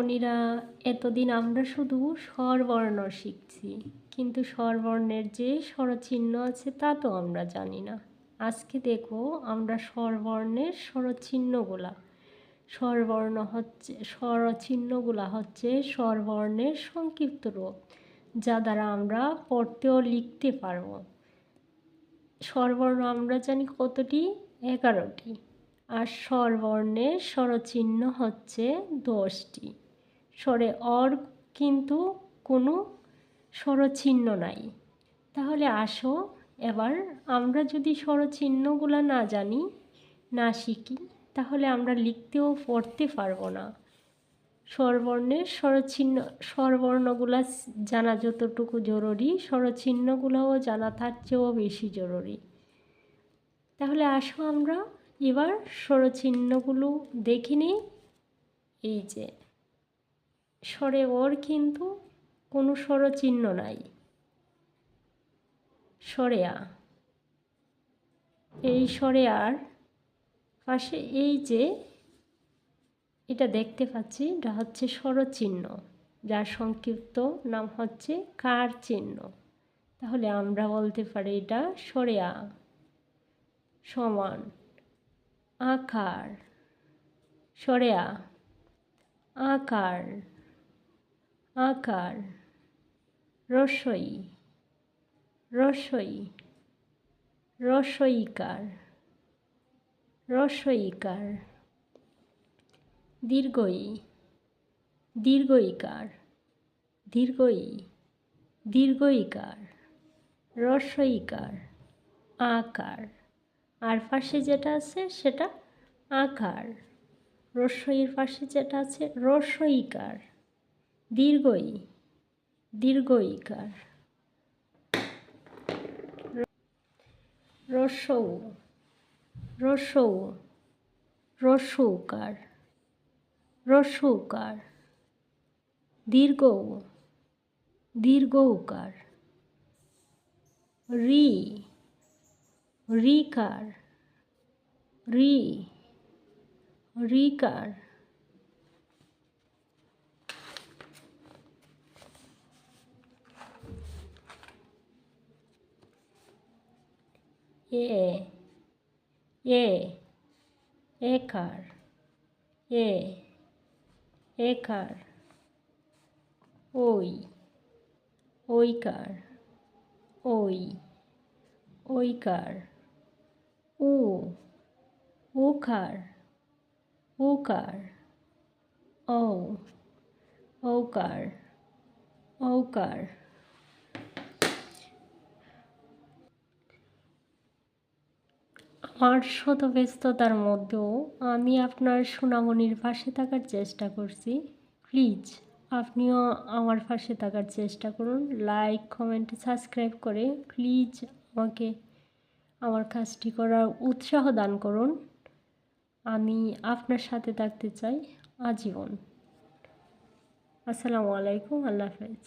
সোনামণিরা, এতদিন আমরা শুধু স্বরবর্ণ শিখছি, কিন্তু স্বরবর্ণের যে স্বরচিহ্ন আছে তা তো আমরা জানি না। আজকে দেখো আমরা স্বরবর্ণের স্বরচিহ্নগুলা। স্বরচিহ্নগুলা হচ্ছে স্বরবর্ণের সংক্ষিপ্ত রূপ, যা দ্বারা আমরা পড়তে ও লিখতে পারবো। স্বরবর্ণ আমরা জানি কতটি? 11টি। আর স্বরবর্ণের স্বরচিহ্ন হচ্ছে 10টি। স্বরে অর কিন্তু কোনো স্বরচিহ্ন নাই। তাহলে আসো এবার আমরা যদি স্বরচিহ্নগুলো না জানি, না শিখি, তাহলে আমরা লিখতেও পড়তে পারবো না। স্বরবর্ণের স্বরবর্ণগুলো জানা যতটুকু জরুরি, স্বরচিহ্নগুলোও জানা তার চেয়েও বেশি জরুরি। তাহলে আসো আমরা এবার স্বরচিহ্নগুলো দেখে নিই। এই যে স্বরে ওর কিন্তু কোনো স্বরচিহ্ন নাই। স্বরে আ, এই স্বরে আর পাশে এই যে এটা দেখতে পাচ্ছি, এটা হচ্ছে স্বরচিহ্ন, যার সংক্ষিপ্ত নাম হচ্ছে কার চিহ্ন। তাহলে আমরা বলতে পারি এটা স্বরে আ সমান আকার। স্বরে আ আকার, আকার। রসই, রসই, রসইকার, রসইকার। দীর্ঘই, দীর্ঘইকার, দীর্ঘই, দীর্ঘইকার। রসইকার, আকার। আর পাশে যেটা আছে সেটা আকার। রস্বইয়ের পাশে যেটা আছে রস্বইকার। দীর্ঘই, দীর্ঘইকার। রস্বউ, রস্বউ, রস্বউকার, রস্বউকার। দীর্ঘউ, দীর্ঘউকার। রি, রিকার, রি, রিকার। এ, এ, একার, এ, একার। ওই, ওইকার, ওই, ওইকার। উ, উকার, উকার। ঔ, ঔকার, ঔকার। আমার শত ব্যস্ততার মধ্যেও আমি আপনার সোনামণির পাশে থাকার চেষ্টা করছি। প্লিজ আপনিও আমার পাশে থাকার চেষ্টা করুন। লাইক, কমেন্ট, সাবস্ক্রাইব করে প্লিজ আমাকে আমার কাজটি করার উৎসাহ দান করুন। আমি আপনার সাথে থাকতে চাই আজীবন। আসসালামু আলাইকুম, আল্লাহ হাফেজ।